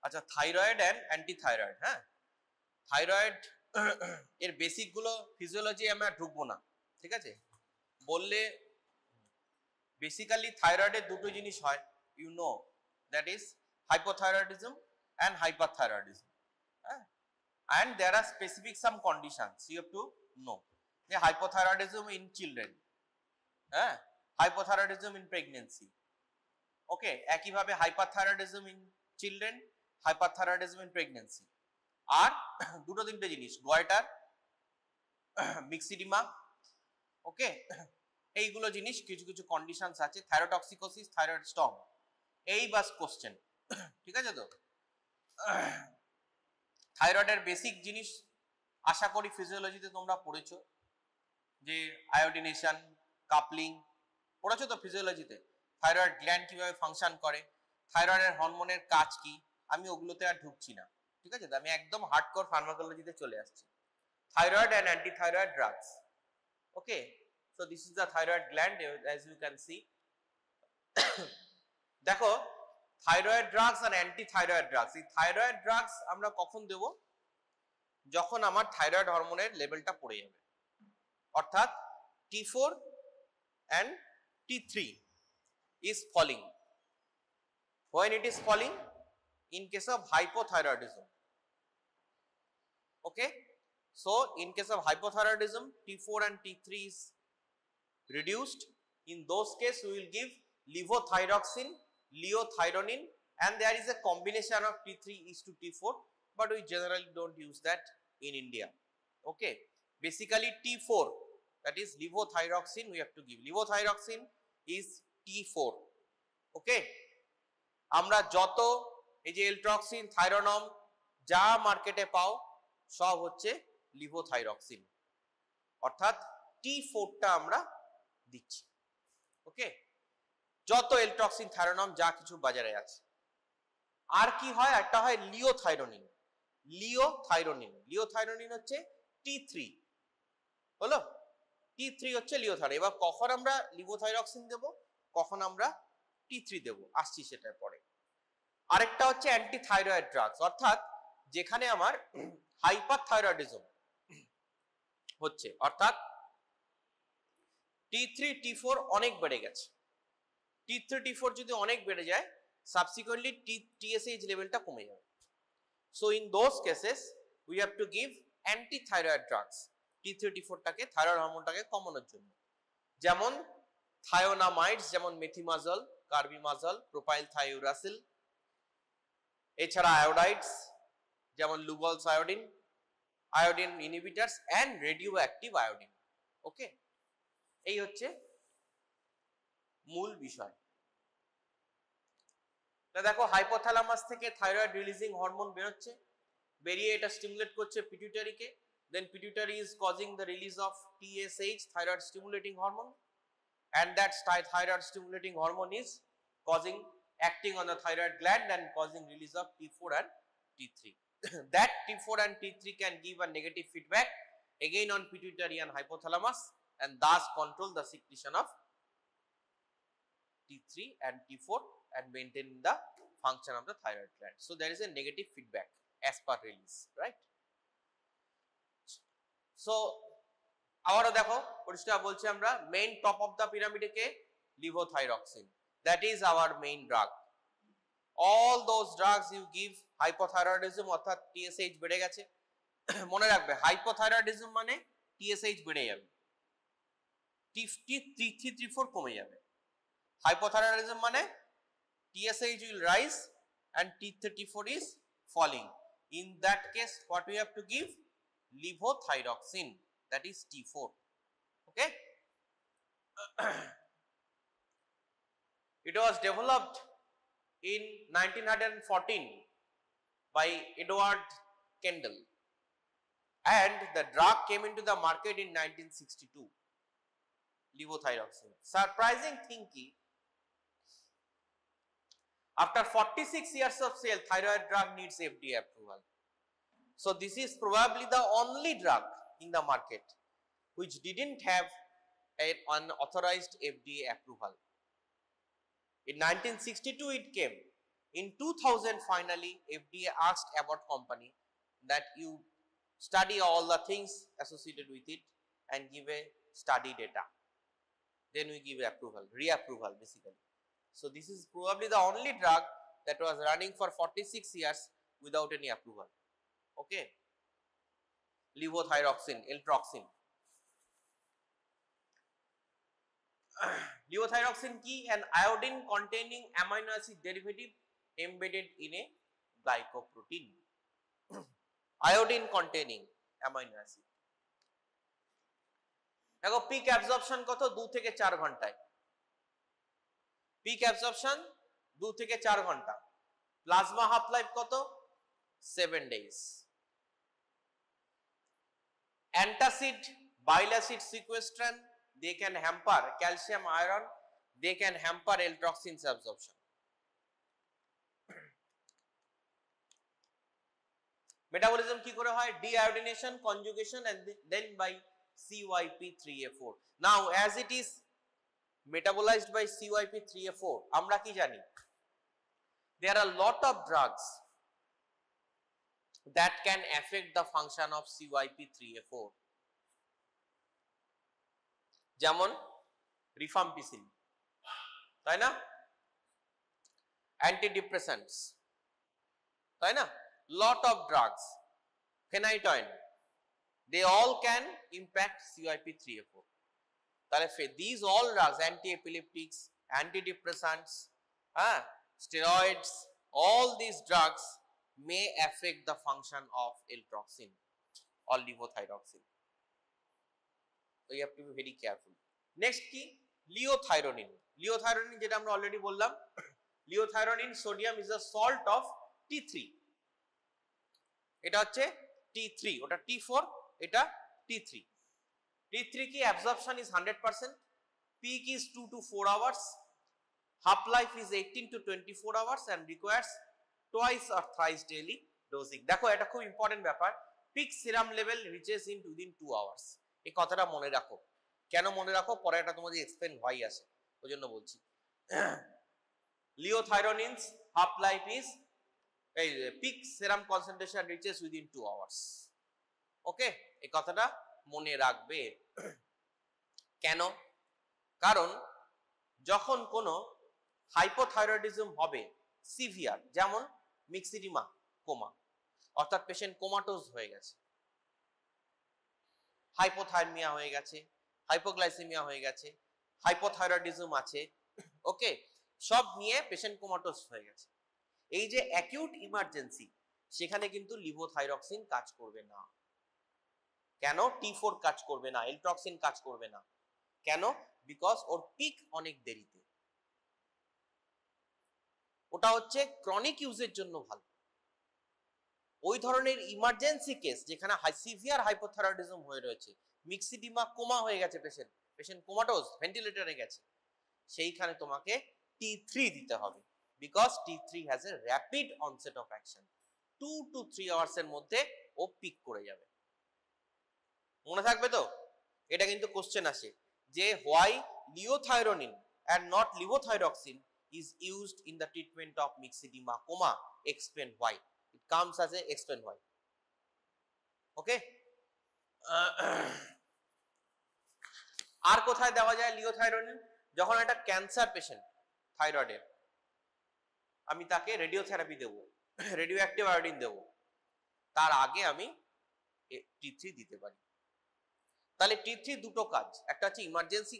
আচ্ছা, thyroid and antithyroid. হ্যাঁ, thyroid এর বেসিক গুলো ফিজিওলজি আমরা ঢুকবো না, ঠিক আছে? বললে বেসিক্যালি থাইরয়েডের দুটো জিনিস হয়, you know, that is hypothyroidism and hyperthyroidism. হ্যাঁ, and there are specific some conditions you have to know. The hypothyroidism in children, hypothyroidism in pregnancy, okay, একই ভাবে hyperthyroidism in children, hyperthyroidism in pregnancy, আর দুটো তিনটে জিনিস, গোয়াটার, myxoedema, ওকে, এইগুলো জিনিস কিছু কিছু কন্ডিশনস আছে, থাইরোটক্সিকোসিস, থাইরয়েড স্টর্ম, এই বাস কোশ্চেন, ঠিক আছে? তো থাইরয়েডের বেসিক জিনিস আশা করি ফিজিওলজিতে তোমরা পড়েছো, যে আয়োডিনেশন, কাপলিং পড়েছো তো ফিজিওলজিতে। থাইরয়েড গ্ল্যান্ড কিভাবে ফাংশন করে, থাইরয়েডের হরমোনের কাজ কি, আমি ওগুলোতে আর ঢুকছি না, ঠিক আছে? আমি একদম হার্ডকোর ফার্মাকোলজিতে চলে আসছি। Thyroid and antithyroid drugs, okay, so this is the thyroid gland as you can see. দেখো, থাইরয়েড ড্রাগস আর অ্যান্টিথাইরয়েড ড্রাগস, এই থাইরয়েড ড্রাগস আমরা কখন দেব? যখন আমার থাইরয়েড হরমোনের লেভেলটা পড়ে যাবে, অর্থাৎ T4 and T3 is falling. When it is falling, in case of hypothyroidism, okay, so in case of hypothyroidism, T4 and T3 is reduced. In those case we will give levothyroxine, liothyronine, and there is a combination of T3:T4, but we generally don't use that in India, okay. Basically T4, that is levothyroxine, we have to give. Levothyroxine is T4, okay. আমরা যত এই যে এলট্রক্সিন, থাইরোনম যা মার্কেটে পাও সব হচ্ছে levothyroxine, অর্থাৎ T4টা আমরা দিচ্ছি, ওকে। যত এলট্রক্সিন, থাইরোনম যা কিছু বাজারে আছে। আর কি হয়? একটা হয় লিওথাইরোনিন। লিওথাইরোনিন হচ্ছে T3, হলো? T3 হচ্ছে লিওথাইরোনিন। এবার কখন আমরা লিভোথাইরক্সিন দেব, কখন আমরা T3 দেব, আসছি সেটার পরে। আরেকটা হচ্ছে অ্যান্টিথাইরয়েড ড্রাগস, অর্থাৎ যেখানে আমার হাইপারথাইরয়েডিজম হচ্ছে, অর্থাৎ T3 T4 অনেক বেড়ে গেছে। T3 T4 যদি অনেক বেড়ে যায়, সাবসিকুয়েন্টলি TSH লেভেলটা কমে যাবে। So in those cases we have to give antithyroid drugs T3 T4টাকে, থাইরয়েড হরমোনটাকে কমানোর জন্য, যেমন থায়োনামাইডস, যেমন মেথিমাজল, কার্বিমাজল, প্রোপাইল থাইউরাসিল, এছাড়া আয়োডাইডস যেমন Lugol's iodine, iodine inhibitors and radio active iodine, okay. এই হচ্ছে মূল বিষয়। তা দেখো, হাইপোথ্যালামাস থেকে থাইরয়েড রিলিজিং হরমোন বেরোচ্ছে, বেরিয়ে এটা স্টিমুলেট করছে পিটুইটারিকে, then pituitary is causing the release of TSH, thyroid stimulating hormone, and that thyroid stimulating hormone is acting on the thyroid gland and causing release of T4 and T3. That T4 and T3 can give a negative feedback again on pituitary and hypothalamus, and thus control the secretion of T3 and T4 and maintain the function of the thyroid gland. So there is a negative feedback as per release, right? So আবারও দেখো, পরিষ্কার বলছি আমরা, main top of the পিরামিডে কে? Levothyroxine, that is our main drug. All those drugs you give hypothyroidism, অর্থাৎ TSH বেড়ে গেছে। মনে রাখবে, হাইপোথাইরয়েডিজম মানে TSH বেড়ে যাবে, T3 কমে যাবে। হাইপোথাইরয়েডিজম মানে TSH will rise and T4 is falling. In that case, what we have to give? Levothyroxine, that is T4, okay. It was developed in 1914 by Edward Kendall, and the drug came into the market in 1962, levothyroxine. Surprising thing ki, after 46 years of sale, thyroid drug needs FDA approval. So this is probably the only drug in the market which didn't have an unauthorized FDA approval. In 1962 it came. In 2000 finally FDA asked Abbott company that you study all the things associated with it and give a study data, then we give approval, reapproval basically. So this is probably the only drug that was running for 46 years without any approval. Okay, levothyroxine, Eltroxin. Levothyroxine key, an iodine containing amino acid derivative embedded in a glycoprotein. Iodine containing amino acid. দেখো pick absorption কত 2 থেকে 4 ঘন্টায়, pick absorption 2 থেকে 4 ঘন্টা, plasma half life কত 7 days. Antacid, bile acid sequestrant, they can hamper calcium iron, they can hamper Eltroxin's absorption. Metabolism কি করে হয়? Deiodination, conjugation and then by CYP3A4. Now as it is metabolized by CYP3A4, আমরা কি জানি? There are a lot of drugs that can affect the function of CYP3A4. যেমন rifampicin, তাই না? Antidepressants, তাই না? Lot of drugs, phenytoin, they all can impact CYP3A4. তাহলে these all drugs, anti-epileptics, antidepressants, steroids, all these drugs may affect the function of Eltroxin or levothyroxine. So you have to be very careful. Next কি? Liothyronine. Liothyronine যেটা আমরা already বললাম, liothyronine sodium is a salt of T3. এটা হচ্ছে T3, ওটা T4, এটা T3. T3 কি absorption is 100%, peak is 2 to 4 hours, half life is 18 to 24 hours and requires twice or thrice daily dosing. দেখো এটা খুব ইম্পর্টেন্ট ব্যাপার, peak serum level reaches in within 2 hours. এই কথাটা মনে রাখো। কেন মনে রাখো? পরে এটা তোমাদের এক্সপ্লেন হয় আসে, ওই জন্য বলছি। Liothyronines half life is peak serum concentration reaches within 2 hours. ওকে, এই কথাটা মনে রাখবে। কেন? কারণ যখন কোনো হাইপোথাইরয়েডিজম হবে সিভিয়ার, যেমন মিক্সিডিমা কোমা, অর্থাৎ পেশেন্ট কোমাটোজ হয়ে গেছে, হাইপোথাইরমিয়া হয়ে গেছে, হাইপোগ্লাইসেমিয়া হয়ে গেছে, হাইপোথাইরয়েডিজম আছে, ওকে, সব নিয়ে পেশেন্ট কোমাটোজ হয়ে গেছে, এই যে অ্যাকিউট ইমার্জেন্সি, সেখানে কিন্তু লিভোথাইরক্সিন কাজ করবে না। কেন? T4 কাজ করবে না, এলট্রক্সিন কাজ করবে না। কেন? বিকজ ওর পিক অনেক দেরিতে, ওটা হচ্ছে ক্রনিক ইউজের জন্য ভালো। ওই ধরনের ইমার্জেন্সি কেস যেখানে সিভিয়ার হাইপোথাইরয়েডিজম হয়ে রয়েছে, মিক্সিডিমা কোমা হয়ে গেছে পেশেন্ট কোমাটোজ, ভেন্টিলেটরে গেছে, সেইখানে তোমাকে T3 দিতে হবে, because T3 has a rapid onset of action, 2 to 3 hours এর মধ্যে ও পিক করে যাবে। মনে থাকবে তো? এটা কিন্তু কোশ্চেন আসে যে why লিওথাইরোনিন and not levothyroxine is used in the treatment of myxedema coma, explain why. It comes as a explain why. Okay, আর কোথায় দেওয়া যায় লিওথাইরোনিন? যখন একটা ক্যান্সার পেশেন্ট থাইরয়েডের, আমি তাকে রেডিওথেরাপি দেব, রেডিও অ্যাক্টিভ আয়োডিন দেব, তার আগে আমি T3 দিতে পারি। তাহলে T3 দুটো কাজ, একটা হচ্ছে emergency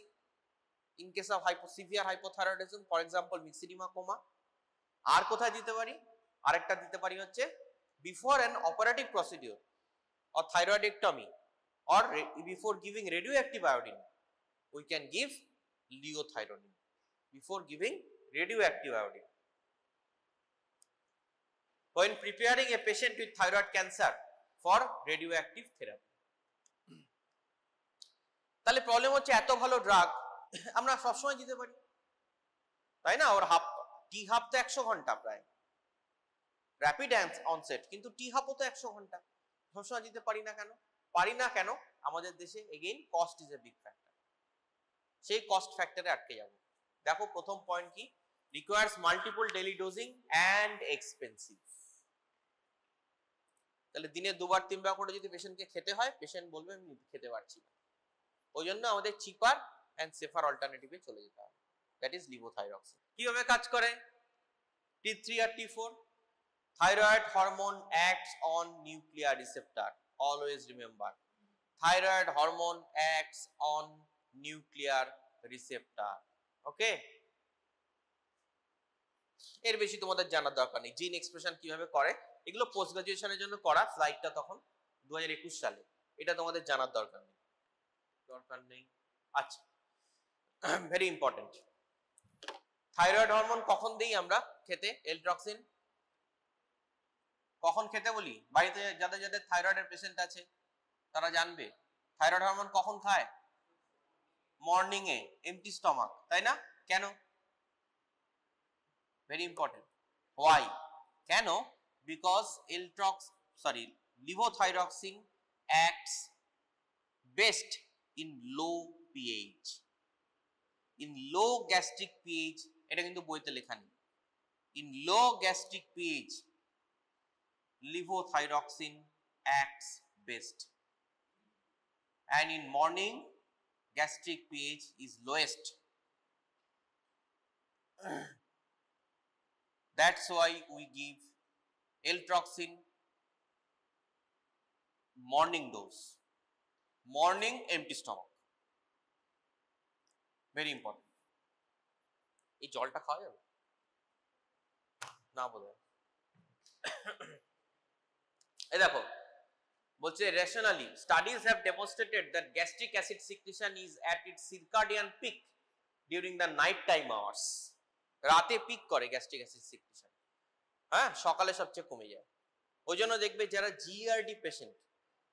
in case of severe hypothyroidism, for example myxoedema coma. আর কোথায় দিতে পারি? আরেকটা দিতে পারি হচ্ছে before an operative procedure or thyroidectomy or before giving radioactive iodine, we can give liothyronine before giving radioactive iodine. When preparing a patient with thyroid cancer for radioactive therapy. তাহলে problem হচ্ছে এত ভালো ড্রাগ আমরা সবসময় দিতে পারি, তাই না? ওর টি হাফ তো 100 ঘন্টা প্রায়, র্যাপিড অনসেট, কিন্তু টি হাফও তো 100 ঘন্টা, সবসময় দিতে পারি না কেন? পারি না কেন? আমাদের দেশে again cost is a big factor, সেই কস্ট ফ্যাক্টরে আটকে যাব। দেখো প্রথম পয়েন্ট কি, requires multiple daily dosing and expensive. তাহলে দিনে দুবার তিনবার করে যদি পেশেন্টকে খেতে হয়, পেশেন্ট বলবে আমি খেতে পারছি না, ওই জন্য আমাদের চিপার অ্যান্ড সেফার অল্টারনেটিভে চলে যেতে হবে, দ্যাট ইজ লিভোথাইরক্সিন। কিভাবে কাজ করে? T3 R T4, thyroid hormone acts on nuclear receptor, always remember, thyroid hormone acts on nuclear receptor, okay? এর বেশি তোমাদের জানার দরকার নেই। জিন এক্সপ্রেশন কিভাবে করে এগুলো পোস্ট গ্রাজুয়েশনের জন্য করা, ফ্লাইটটা তখন 2021 সালে, এটা তোমাদের জানার দরকার নেই। আচ্ছা, ভেরি ইম্পর্টেন্ট। থাইরয়েড হরমোন কখন দেই আমরা খেতে? এলট্রক্সিন কখন খেতে বলি? বাড়িতে যাদের যাদের থাইরয়েডের পেশেন্ট আছে তারা জানবে থাইরয়েড হরমোন কখন খায়? মর্নিং এ, এমটি স্টমাক, তাই না? কেন? Very important. হোয়াই? কেন? Because levothyroxine acts best in low pH, in low gastric pH, এটা কিন্তু বইতে লেখা নেই। In low gastric pH, levothyroxine acts best, and in morning gastric pH is lowest. That's why we give Eltroxin morning dose, morning empty stomach, very important. এই জলটা খাওয়া যাবে না? বলে এই দেখো বলছে rationally studies have demonstrated that gastric acid secretion is at its circadian peak during the night time hours. রাতে পিক করে গ্যাস্ট্রিক অ্যাসিড সিক্রেশন, হ্যাঁ, সকালে সবচেয়ে কমে যায়। ওই জন্য দেখবে যারা GRD patient,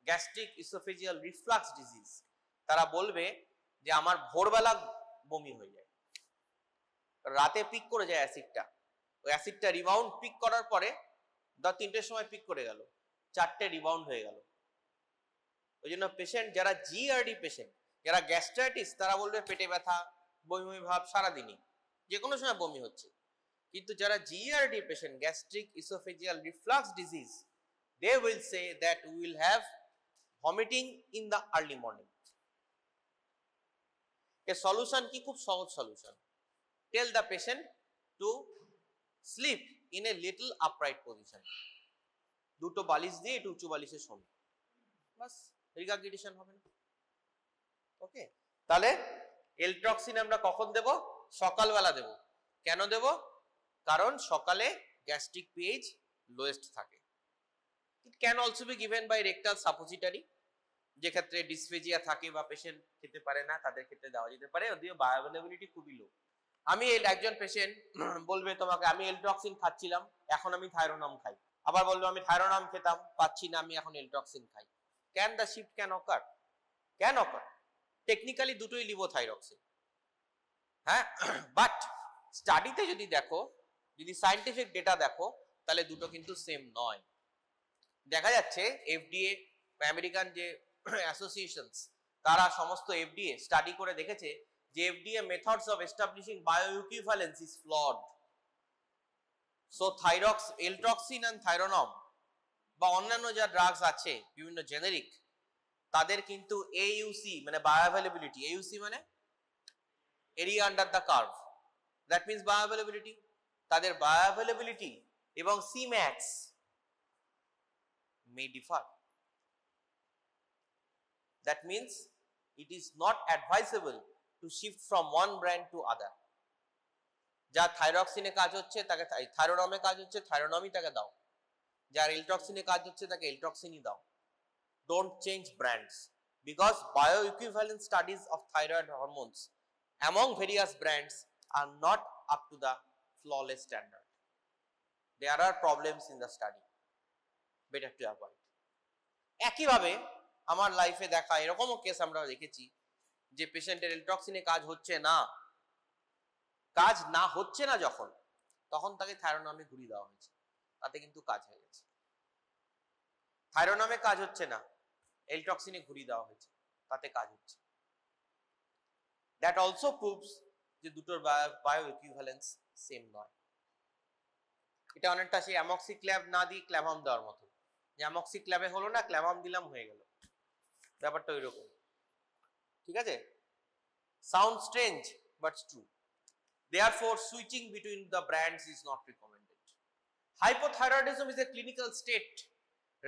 gastric oesophageal reflux disease, তারা বলবে যে আমার ভোরবেলা বমি হয়ে যায়, রাতে পিক করে যায় অ্যাসিডটা, ওই অ্যাসিডটা রিবাউন্ড পিক করার পরে 3টের সময় পিক করে গেল, 4টে রিবাউন্ড হয়ে গেল। ওই জন্য পেশেন্ট যারা জিআরডি পেশেন্ট, যারা গ্যাস্ট্রাইটিস, তারা বলবে পেটে ব্যথা, বমি ভাব সারাদিনই, যে কোনো সময় বমি হচ্ছে। কিন্তু যারা GRD patient, gastric oesophageal reflux disease, they will say that we will have vomiting in the early morning. এর সলিউশন কি? খুব সহজ solution. Tell the patient to sleep in a little upright position, দুটো বালিশ দিয়ে একটু উঁচু বালিশে শোনো, বাস, রিগার্গিটেশন হবে না। ওকে, তাহলে এলট্রক্সিন আমরা কখন দেব? সকালবেলা দেব। কেন দেব? কারণ সকালে গ্যাস্ট্রিক পিএইচ লোয়েস্ট থাকে। It can also be given by rectal suppository, যে ক্ষেত্রে ডিসফেজিয়া থাকে বা পেশেন্ট খেতে পারে না, তাদের ক্ষেত্রে দেওয়া যেতে পারে, যদিও বায়োঅ্যাভেলেবিলিটি খুবই লো। আমি একজন পেশেন্ট বলবে তোমাকে আমি এলট্রক্সিন খাচ্ছিলাম, এখন আমি থাইরোনম খাই, আবার বলবে আমি থাইরোনম খেতাম, পাচ্ছি না, আমি এখন এলট্রক্সিন খাই। Can the shift can ochre? Can ochre. Technically দুটোই লিভোথাইরক্সিন, হ্যাঁ, বাট স্টাডিতে যদি দেখো, যদি সায়েন্টিফিক ডেটা দেখো, তাহলে দুটো কিন্তু সেম নয়। দেখা যাচ্ছে এফডিএ, আমেরিকান যে অ্যাসোসিয়েশনস, তারা সমস্ত এফডিএ স্টাডি করে দেখেছে যে FDA methods of establishing bioequivalence is flawed. So Eltroxin and Thyronorm বা অন্যান্য যা ড্রাগস আছে বিভিন্ন জেনেরিক, তাদের কিন্তু AUC মানে বায়োঅ্যাভেলেবিলিটি, AUC মানে area under the curve, that means bioavailability, তাদের বায়োঅ্যাভেলেবিলিটি এবং Cmax may differ. That means it is not advisable to shift from one brand to other. যা থাইরক্সিনে কাজ হচ্ছে তাকে থাইরোনমে কাজ হচ্ছে, থাইরোনমই তাকে দাও, যার এলট্রক্সিনে কাজ হচ্ছে তাকে এলট্রক্সিনই দাও। Don't change brands, because bioequivalent studies of thyroid hormones among various brands are not up to the flawless standard. There are problems in the study, better to avoid. একইভাবে আমার লাইফে দেখা এরকমও কেস আমরা দেখেছি যে পেশেন্টের এলট্রক্সিনে কাজ হচ্ছে না, যখন তখন তাকে থাইরোনমে ঘুরিয়ে দেওয়া হয়েছে, তাতে কিন্তু কাজ হয়ে গেছে। থাইরোনমে কাজ হচ্ছে না, এলট্রক্সিনে ঘুরিয়ে দেওয়া হয়েছে, তাতে কাজ হচ্ছে। That also proves যে দুটোর বায়ো ইকুইভ্যালেন্স সেম নয়। এটা অনেকটা সেই অ্যামক্সিক্ল্যাভ না দিয়ে ক্ল্যামাম দেওয়ার মতো, যে অ্যামক্সিক্ল্যাভে হলো না, ক্ল্যামাম দিলাম হয়ে গেল, ব্যাপারটা ওই রকম। ঠিক আছে? Sound strange but true. Therefore, switching between the brands is not recommended. Hypothyroidism is a clinical state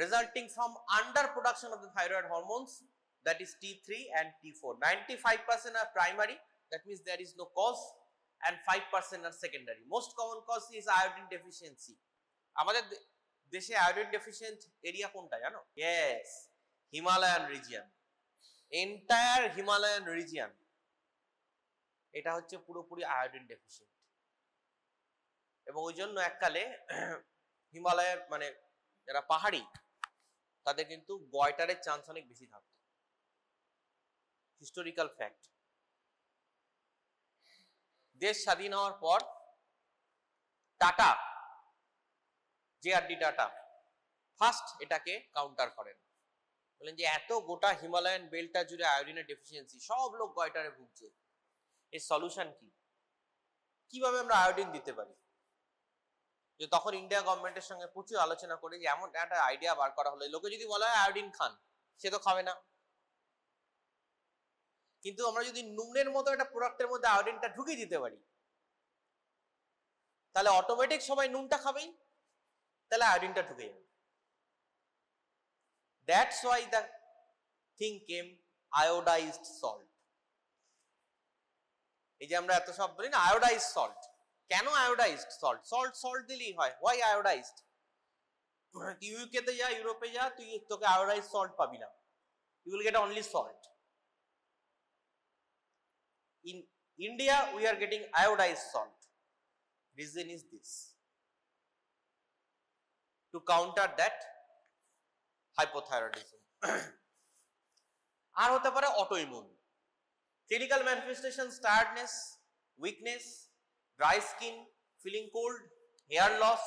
resulting from underproduction of the thyroid hormones, that is T3 and T4. 95% are primary, that means there is no cause, and 5% are secondary. Most common cause is iodine deficiency. আমাদের দেশে iodine deficient area কোনটা জানো? Yes, Himalayan region. Entire Himalayan region এটা হচ্ছে পুরোপুরি iodine deficient, এবং ওই জন্য এককালে হিমালয়ের মানে যারা পাহাড়ি তাদের কিন্তু গয়টারের চান্স অনেক বেশি থাকতো। Historical fact. দেশ স্বাধীন হওয়ার পর টাটা, JRD টাটা ফার্স্ট এটাকে কাউন্টার করেন, বলেন যে এত গোটা হিমালয়ান বেল্টটা জুড়ে আয়োডিনের ডেফিসিয়েন্সি, সব লোক গয়টারে ভুগছে, এর সলিউশন কি, কিভাবে আমরা আয়োডিন দিতে পারি। যে তখন ইন্ডিয়া গভর্নমেন্টের সঙ্গে প্রচুর আলোচনা করে যে এমন একটা আইডিয়া বার করা হলো, লোকে যদি বলা হয় আয়োডিন খান, সে তো খাবে না, কিন্তু আমরা যদি নুনের মতো একটা প্রোডাক্টের মধ্যে আয়োডিনটা ঢুকিয়ে দিতে পারি, তাহলে অটোমেটিক সবাই নুনটা খাবেই, তাহলে আয়োডিনটা ঢুকে যাবে। That's why the thing came iodised salt. এই যে আমরা এত সব বলি না আয়োডাইজড সল্ট, কেন আয়োডাইজড সল্ট? সল্ট সল্ট দিলেই হয়, হোয়াই আয়োডাইজড? ইউকে তে যা, ইউরোপে যা, তুই তোকে আয়োডাইজড সল্ট পাবি না, you will get only salt. In India we are getting iodized salt. Reason is this: to counter that hypothyroidism. আর হতে পারে autoimmune clinical manifestation, tiredness, weakness, dry skin, feeling cold, hair loss,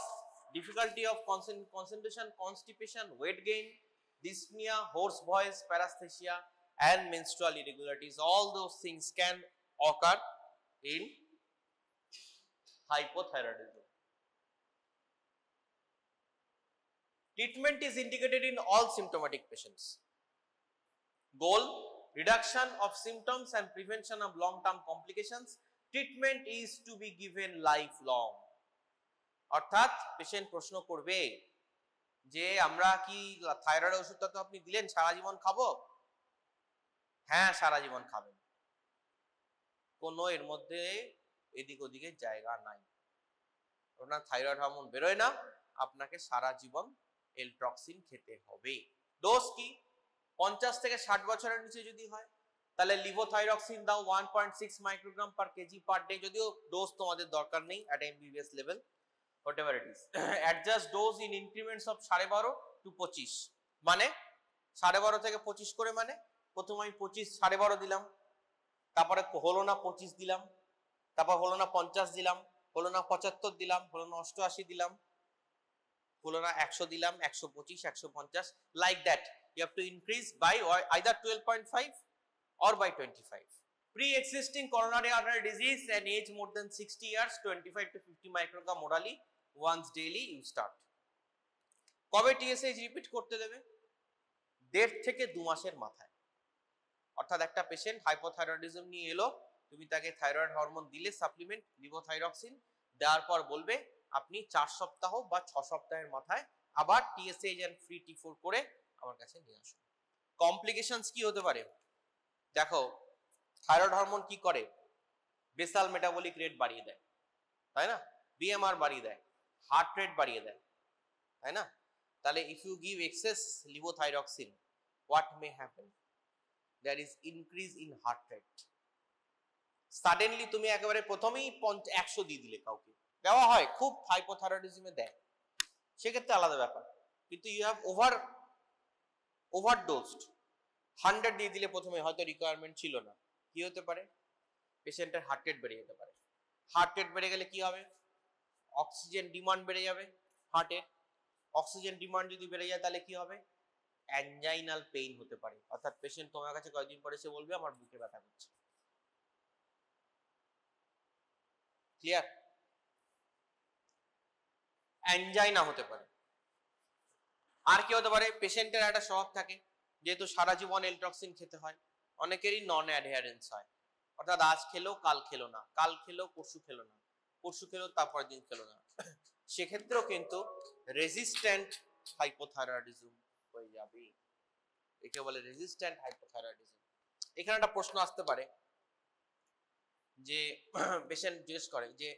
difficulty of concentration, constipation, weight gain, dyspnea, hoarse voice, paresthesia, and menstrual irregularities. All those things can occur in hypothyroidism. Treatment is indicated in all symptomatic patients. Goal: reduction of symptoms and prevention of long-term complications. Treatment is to be given lifelong. অর্থাৎ patient প্রশ্ন করবে যে আমরা কি thyroid ওষুধটা তো আপনি দিলেন, সারা জীবন খাবো? হ্যাঁ, সারা জীবন খাবেন, কোনো এর মধ্যে এদিক ওদিকের জায়গা নাই। আপনার থাইরয়েড হরমোন বেরোয় না, আপনাকে সারা জীবন এলট্রক্সিন খেতে হবে। ডোজ কি? 50 থেকে 60 বছরের নিচে যদি হয় তাহলে লিভোথাইরক্সিন দাও 1.6 microgram per KG per day, যদিও ডোজ তোমাদের দরকার নেই at MBBS level, whatever it is. Adjust dose in increments of 12.5 to 25, মানে 12.5 থেকে 25 করে, মানে প্রথম আমি 25 12.5 দিলাম, তারপরে হলো না 25 দিলাম, তারপর হলো না 50 দিলাম, হলো না 75 দিলাম, হলো না 88 দিলাম, হলো না 100 দিলাম, 125, 150, like that you have to increase by either 12.5 or by 25. Pre-existing coronary artery disease and age more than 60 years, 25 to 50 microgram orally once daily you start. কবে TSH রিপিট করতে দেবে? 1.5 থেকে 2 মাসের মাথায়। অর্থাৎ একটা পেশেন্ট হাইপোথাইরয়েডিজম নিয়ে এলো, তুমি তাকে থাইরয়েড হরমোন দিলে সাপ্লিমেন্ট লিভোথাইরক্সিন দেওয়ার পর বলবে আপনি 4 সপ্তাহ বা 6 সপ্তাহের মাথায় আবার TSH এন্ড ফ্রি T4 করে আমার কাছে নিয়ে আসুন। কমপ্লিকেশনস কি হতে পারে? দেখো, থাইরয়েড হরমোন কি করে? বেসাল মেটাবলিক রেট বাড়িয়ে দেয়, তাই না? BMR বাড়িয়ে দেয়, হার্ট রেট বাড়িয়ে দেয়, তাই না? তাহলে if you give excess levothyroxine, what may happen? There is increase in heart rate. Suddenly তুমি একেবারে প্রথমেই 100 দিয়ে দিলে, কাউকে দেওয়া হয়, খুব হাইপোথাইরয়েডিজমে দেয়, সেক্ষেত্রে আলাদা ব্যাপার। কিন্তু ইউ হ্যাভ ওভারডোজড, 100 দিয়ে দিলে প্রথমে, হয়তো রিকোয়ারমেন্ট ছিল না, কি হতে পারে? পেশেন্টের হার্ট রেট বেড়ে যেতে পারে। হার্ট রেট বেড়ে গেলে কি হবে? অক্সিজেন ডিমান্ড বেড়ে যাবে হার্টের। অক্সিজেন ডিমান্ড যদি বেড়ে যায় তাহলে কি হবে? অ্যাঞ্জাইনাল পেইন হতে পারে। অর্থাৎ পেশেন্ট তোমার কাছে কয়েকদিন পরে এসে বলবে আমার বুকে ব্যথা করছে। ক্লিয়ার? অ্যাঞ্জাইনা হতে পারে। আর কি হতে পারে, পেশেন্টের একটা স্বভাব থাকে যেহেতু সারা জীবন এলট্রক্সিন খেতে হয়, অনেকেরই নন অ্যাডহারেন্স হয়, অর্থাৎ আজ খেলো কাল খেলো না, কাল খেলো পরশু খেলো না, পরশু খেলো তারপরের দিন খেলো না, সেক্ষেত্রেও কিন্তু রেজিস্ট্যান্ট হাইপোথাইরয়েডিজম হয়ে যাবে। একে বলে রেজিস্ট্যান্ট হাইপোথাইরয়েডিজম। এখানে একটা প্রশ্ন আসতে পারে যে পেশেন্ট জিজ্ঞেস করে যে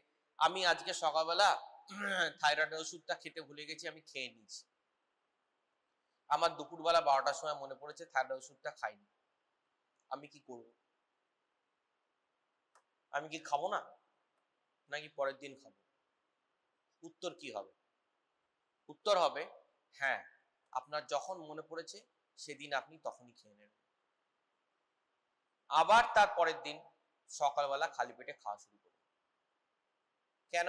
আমি আজকে সকালবেলা থাইরয়েড ওষুধটা খেতে ভুলে গেছি, আমি খেয়ে নিয়েছি, আমার দুপুরবেলা 12টার সময় মনে পড়েছে থাইরয়েড ওষুধটা খাইনি, আমি কি করব? আমি কি খাবো না নাকি পরের দিন খাবো? উত্তর কি হবে? উত্তর হবে হ্যাঁ, আপনার যখন মনে পড়েছে সেদিন আপনি তখনই খেয়ে নেবেন, আবার তার পরের দিন সকালবেলা খালি পেটে খাওয়া শুরু করবেন। কেন?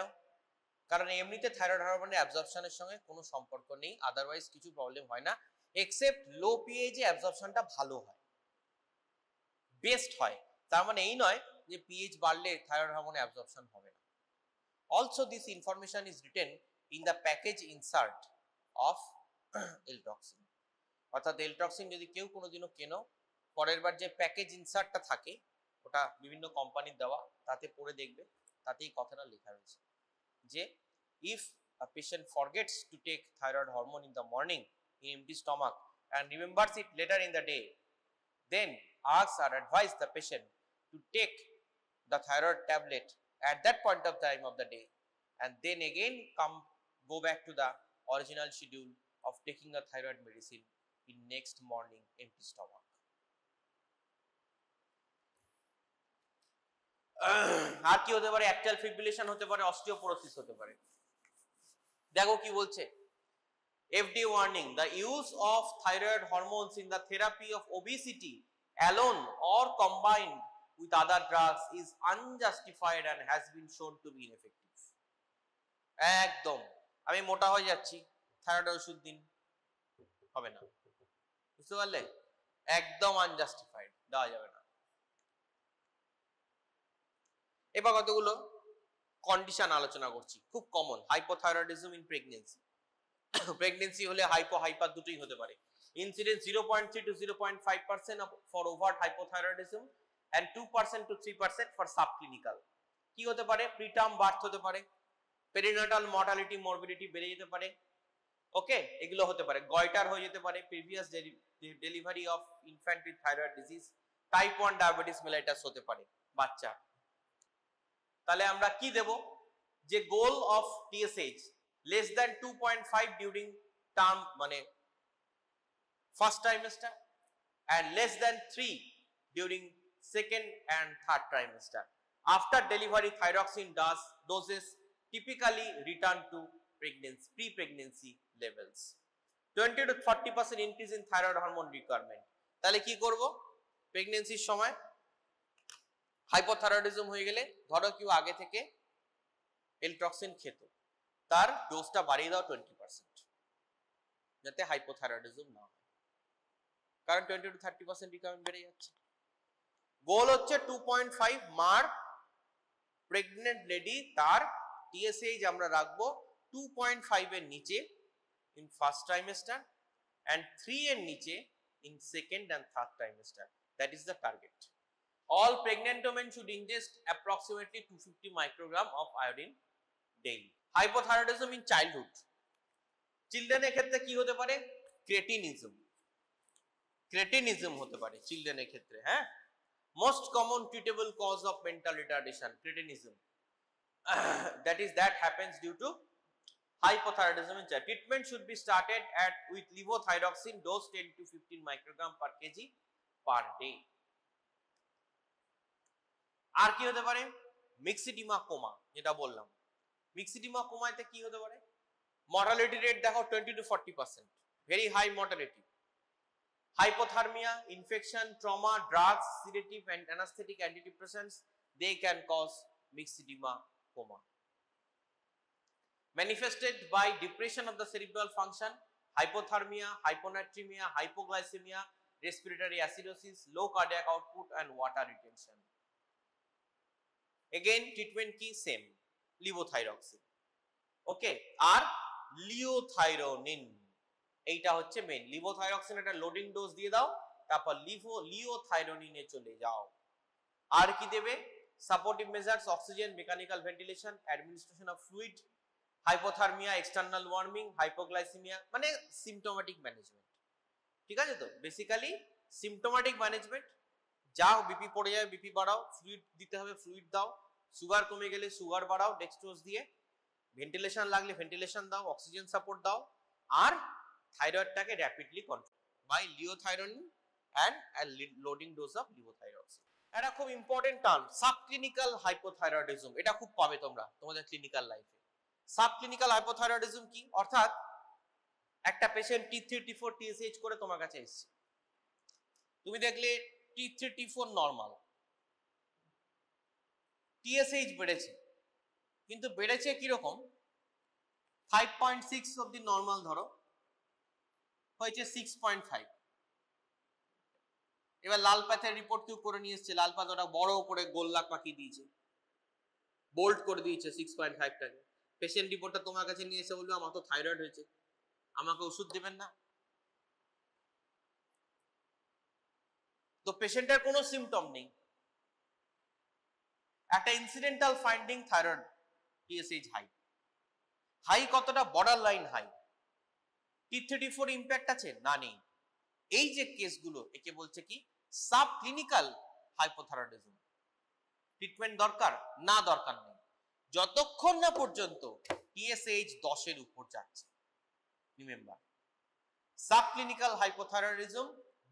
কারণ এমনিতে থাইরয়েড হরমোনের অ্যাবজর্পশনের সঙ্গে কোনো সম্পর্ক নেই, আদারওয়াইজ কিছু প্রবলেম হয় না, এক্সেপ্ট লো পিএইচ এ অ্যাবজর্পশনটা ভালো হয়, বেস্ট হয়। তার মানে এই নয় যে পিএইচ বাড়লে থাইরয়েড হরমোন অ্যাবজর্পশন হবে না। Also this information is written in the package insert of Eltroxin. অর্থাৎ এলট্রক্সিন যদি কেউ কোনোদিনও কেনো, পরের বার যে প্যাকেজ ইনসার্টটা থাকে ওটা বিভিন্ন কোম্পানির দেওয়া, তাতে পড়ে দেখবে, তাতেই কথাটা লেখা রয়েছে যে if a patient forgets to take thyroid hormone in the morning in empty stomach and remembers it later in the day, then ask or advise the patient to take the thyroid tablet at that point of time of the day and then again go back to the original schedule of taking the thyroid medicine in next morning empty stomach. আর কি হতে পারে? Atrial fibrillation হতে পারে, osteoporosis হতে পারে। দেখো কি বলছে, FDA warning, the use of thyroid hormones in the therapy of obesity alone or combined with other drugs is unjustified and has been shown to be ineffective. একদম আমি মোটা হয়ে যাচ্ছি, থাইরয়েড ওষুধ দিন, হবে না, বুঝতে পারলে? একদম আনজাস্টিফাইড, দেওয়া যাবে না। এবার কতগুলো কন্ডিশন আলোচনা করছি, খুব common. Hypothyroidism in pregnancy, pregnancy হলে হাইপো হাইপার দুটোই হতে পারে। Incidence 0.3 to 0.5% for overt hypothyroidism and 2% to 3% for subclinical. কি হতে পারে? প্রিটার্ম বার্থ হতে পারে, পেরিনাটাল মর্টালিটি মরবিডিটি বেড়ে যেতে পারে, ওকে, এগুলো হতে পারে। গয়টার হয়ে যেতে পারে, previous delivery of infant with thyroid disease, type 1 diabetes mellitus হতে পারে বাচ্চা। তাহলে আমরা কি দেব? যে goal of TSH less than 2.5 during term মানে first trimester and less than 3 during second and third trimester. After delivery, thyroxine doses typically return to pregnancy, pre-pregnancy levels. 20 to 40% increase in thyroid hormone requirement. তাহলে কি করব? প্রেগন্যান্সির সময় hypothyroidism হয়ে গেলে, ধরো কেউ আগে থেকে এলট্রক্সিন খেত, তার ডোজটা বাড়িয়ে দাও 20%, যাতে হাইপোথাইরয়েডিজম না হয়, কারণ 20 to 30% রিকভারি বেড়ে যাচ্ছে। গোল হচ্ছে 2.5, মার প্রেগনেন্ট লেডি তার টিএসএইচ আমরা রাখবো 2.5 এর নিচে ইন ফার্স্ট ট্রাইমেস্টার and 3 এর নিচে in second and third trimester. That is the target. All pregnant women should ingest approximately 250 microgram of iodine daily. Hypothyroidism in childhood. চিলড্রেনের ক্ষেত্রে কি হতে পারে? ক্রেটিনিজম হতে পারে চিলড্রেনের ক্ষেত্রে। হ্যাঁ, most common treatable cause of mental retardation cretinism, that happens due to hypothyroidism in child. Treatment should be started with levothyroxine dose 10 to 15 microgram per kg per day. আর কি হতে পারে? মিক্সিডিমা কোমা, যেটা বললাম। মিক্সিডিমা কোমাতে কি হতে পারে? Mortality rate দেখো 20 to 40%, very high mortality. Hypothermia, infection, trauma, drugs, sedative and anesthetic antidepressants, they can cause myxedema coma. Manifested by depression of the cerebral function, hypothermia, hyponatremia, hypoglycemia, respiratory acidosis, low cardiac output and water retention. Again, treatment key same. Levothyroxine. Okay, আর liothyronine, এইটা হচ্ছে main. Levothyroxine একটা loading dose দিয়ে দাও, তারপর লিওথাইরোনিনে চলে যাও। আর কি দেবে? Supportive measures, oxygen, mechanical ventilation, administration of fluid, hypothermia, external warming, hypoglycaemia, মানে সিমটোমেটিক ম্যানেজমেন্ট। ঠিক আছে, তো বেসিক্যালি সিমটোমেটিক ম্যানেজমেন্ট, যা বিপি পড়ে যাবে বিপি বাড়াও, ফ্লুইড দিতে হবে ফ্লুইড দাও, সুগার কমে গেলে সুগার বাড়াও ডেক্সট্রোজ দিয়ে, ভেন্টিলেশন লাগলে ভেন্টিলেশন দাও, অক্সিজেন সাপোর্ট দাও, আর থাইরয়েডটাকে rapidly control by liothyronine and loading dose of levothyroxine. এটা খুব ইম্পর্টেন্ট টার্ম, সাবক্লিনিক্যাল হাইপোথাইরয়েডিজম। এটা খুব পাবে তোমরা তোমাদের ক্লিনিক্যাল লাইফে। সাবক্লিনিক্যাল হাইপোথাইরয়েডিজম কি? অর্থাৎ একটা পেশেন্ট T3 T4 TSH করে তোমার কাছে এসেছে, তুমি দেখলে T3 T4 নরমাল, TSH বেড়েছে, কিন্তু বেড়েছে কিরকম? 5.6 অব্দি নরমাল ধরো, হয়েছে 6.5। এবার লাল পাথের রিপোর্ট কেউ করে নিয়ে এসছে, লাল পাথ ওটা বড় করে গোল্লা পাকিয়ে দিয়েছে, বোল্ড করে দিয়েছে 6.5টাকে। পেশেন্ট রিপোর্টটা তোমার কাছে নিয়ে এসে বলবে আমার তো থাইরয়েড হয়েছে, আমাকে ওষুধ দেবেন না? তো পেশেন্টের কোনো সিমটম নেই, একটা incidental finding thyroid TSH high. High কতটা? Borderline high. T3 T4 impact আছে না? নেই। এই যে কেসগুলো, একে বলছে কি? Subclinical hypothyroidism. ট্রিটমেন্ট দরকার না? দরকার নেই, যতক্ষণ না পর্যন্ত TSH 10 এর উপর যাচ্ছে। Remember, subclinical hypothyroidism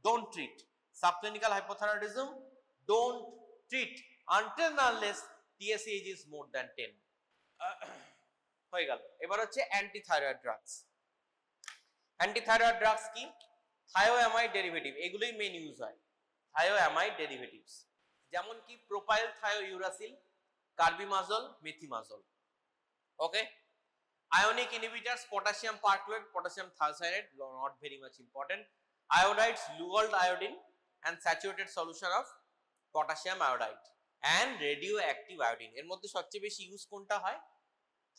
don't treat, subclinical hypothyroidism don't treat until and unless TSH is more than 10। হয়ে গেল। এবার হচ্ছে অ্যান্টিথাইরয়েড ড্রাগস। অ্যান্টিথাইরয়েড ড্রাগস কি? থায়োঅ্যামাইড ডেরিভেটিভ, এগুলোই মেন ইউজ হয়। থায়োঅ্যামাইড ডেরিভেটিভস যেমন কি propylthiouracil, carbimazole, methimazole. Okay, ionic inhibitors, potassium perchlorate, potassium thiocyanate, not very much important, iodides, Lugol's iodine and saturated solution of potassium iodide and radioactive iodine। এর মধ্যে সবচেয়ে বেশি use কোনটা হয়?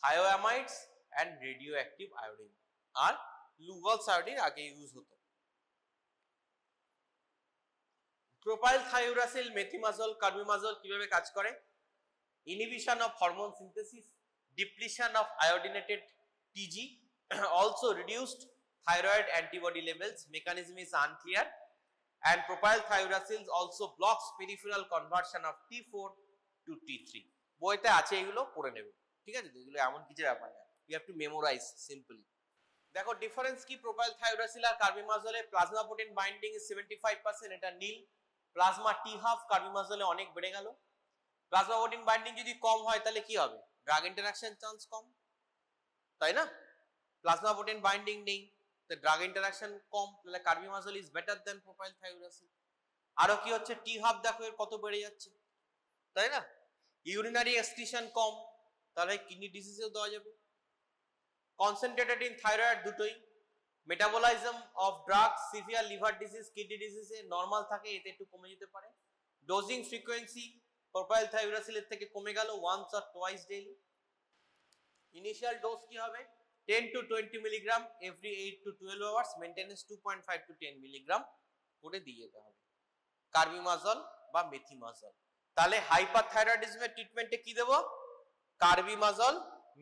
Thioamides and radioactive iodine, আর Lugol's iodine আগে use হতো। Propylthiouracil, methimazole, carbimazole কিভাবে কাজ করে? Inhibition of hormone synthesis, depletion of iodinated TG, also reduced thyroid antibody levels, mechanism is unclear, and propyl thiouracil also blocks peripheral conversion of T4 to T3। বইতে আছে, এগুলো পড়ে নেবে, ঠিক আছে? এগুলো এমন কিছু ব্যাপার না, you have to memorize simply। দেখো ডিফারেন্স কি প্রোপাইল থায়োইউরাসিল আর কার্বিমাজলে? প্লাজমা প্রোটিন বাইন্ডিং ইজ 75%, এটা নীল। প্লাজমা T1/2 কার্বিমাজলে অনেক বেড়ে গেল। প্লাজমা প্রোটিন বাইন্ডিং যদি কম হয় তাহলে কি হবে? ড্রাগ ইন্টারঅ্যাকশন চান্স কম, তাই না? প্লাজমা প্রোটিন বাইন্ডিং নেই, তো ড্রাগ ইন্টারঅ্যাকশন কম, তাহলে কার্বিমাজল ইজ বেটার দ্যান প্রোপাইল থায়োইউরাসিল। আরো কি হচ্ছে? T1/2 দেখো এর কত বেড়ে যাচ্ছে, তাই না? ইউরিনারি এক্সক্রিশন কম, তাহলে কিডনি ডিজিজেও দেওয়া যাবে। কনসেন্ট্রেটেড ইন থাইরয়েড দুটোই। Metabolism of drug, severe liver disease, kidney ডিজিজে নরমাল থাকে, এতে একটু কমে যেতে পারে। ডোজিং ফ্রিকোয়েন্সি প্রোপাইল থায়োইউরাসিলের থেকে কমে গেল, once or twice daily. Initial dose কি হবে? 10 to 20 milligram every 8 to 12 hours, maintenance 2.5 to 10 milligram করে দিয়ে যেতে হবে, কার্বিমাজল বা মেথিমাজল। তাহলে হাইপারথাইরয়েডিজমের ট্রিটমেন্টে কি দেব? কার্বিমাজল,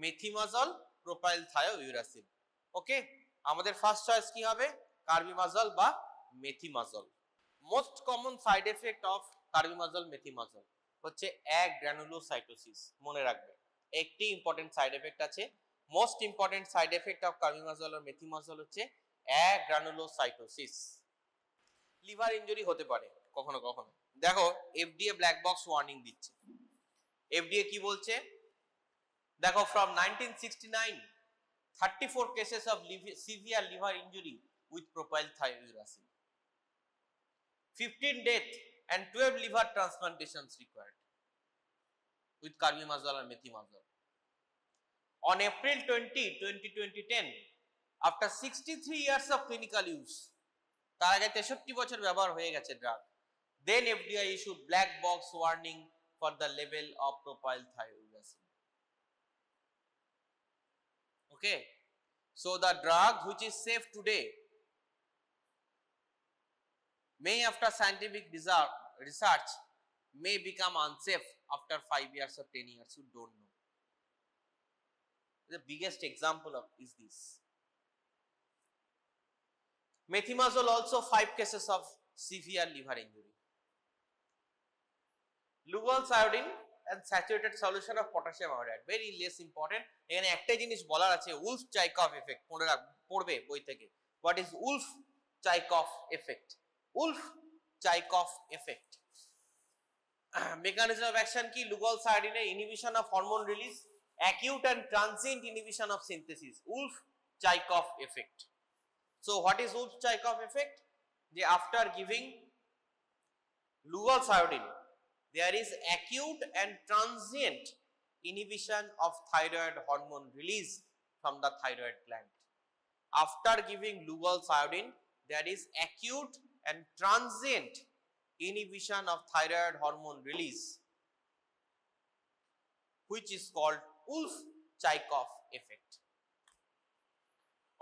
মেথিমাজল, প্রোপাইল থায়োইউরাসিল। ওকে, আমাদের ফার্স্ট চয়েস কি হবে? কার্বিমাজল বা methimazole. Most common side effect of carbimazole, methimazole হচ্ছে অ্যাগ্রানুলোসাইটোসিস। মনে রাখবে, একটি ইম্পর্টেন্ট সাইড এফেক্ট আছে। Most important side effect of carbimazole আর মেথিমাজল হচ্ছে অ্যাগ্রানুলোসাইটোসিস। লিভার ইনজুরি হতে পারে কখনো কখনো। দেখো FDA ব্ল্যাক বক্স ওয়ার্নিং দিচ্ছে। FDA কি বলছে? দেখো from 1969 34 cases of severe liver injury with propyl thiouracil, 15 death and 12 liver transplantations required with carbimazole and methimazole. On April 20, 2010, after 63 years of clinical use, তার আগে 63 বছর ব্যবহার হয়ে গেছে drug, then FDA issued black box warning for the level of propyl thiouracil. Okay, so the drug which is safe today may, after scientific research, may become unsafe after 5 years or 10 years. You don't know. The biggest example of is this. Methimazole also 5 cases of severe liver injury. Lugol's iodine and saturated solution of potassium iodide, very less important. এখানে একটা জিনিস বলার আছে, Wolff-Chaikoff effect পড়বে বই থেকে। What is Wolff-Chaikoff effect? Wolff-Chaikoff effect. Mechanism of action কি? Lugol's iodine inhibition of hormone release, acute and transient inhibition of synthesis. Wolff-Chaikoff effect. So what is Wolff-Chaikoff effect? After giving Lugol's iodine, there is acute and transient inhibition of thyroid hormone release from the thyroid gland. After giving Lugol's iodine, there is acute and transient inhibition of thyroid hormone release, which is called Wolff-Chaikoff effect.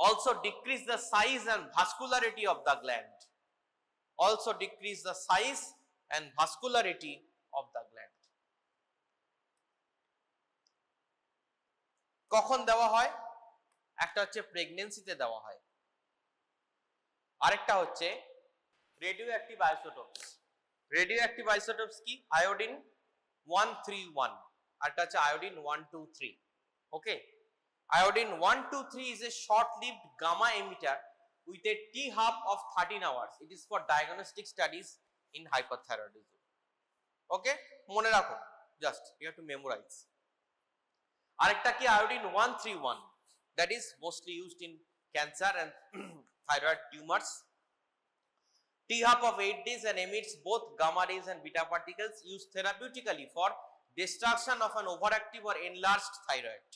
Also decrease the size and vascularity of the gland. Also decrease the size and vascularity of the gland. কখন দেওয়া হয়? একটা হচ্ছে প্রেগন্যান্সিতে দেওয়া হয়, আরেকটা হচ্ছে radioactive আইসোটোপস। Radioactive আইসোটোপস কি? আয়োডিন 131, আরেকটা হচ্ছে iodine 123। Okay, iodine 123 is a short-lived gamma emitter with a T-half of 13 hours. It is for diagnostic studies in hyperthyroidism. Okay, mone rakho, just you have to memorize. Arekta ki iodine 131, that is mostly used in cancer and thyroid tumors. T-half of 8 days and emits both gamma rays and beta particles, used therapeutically for destruction of an overactive or enlarged thyroid.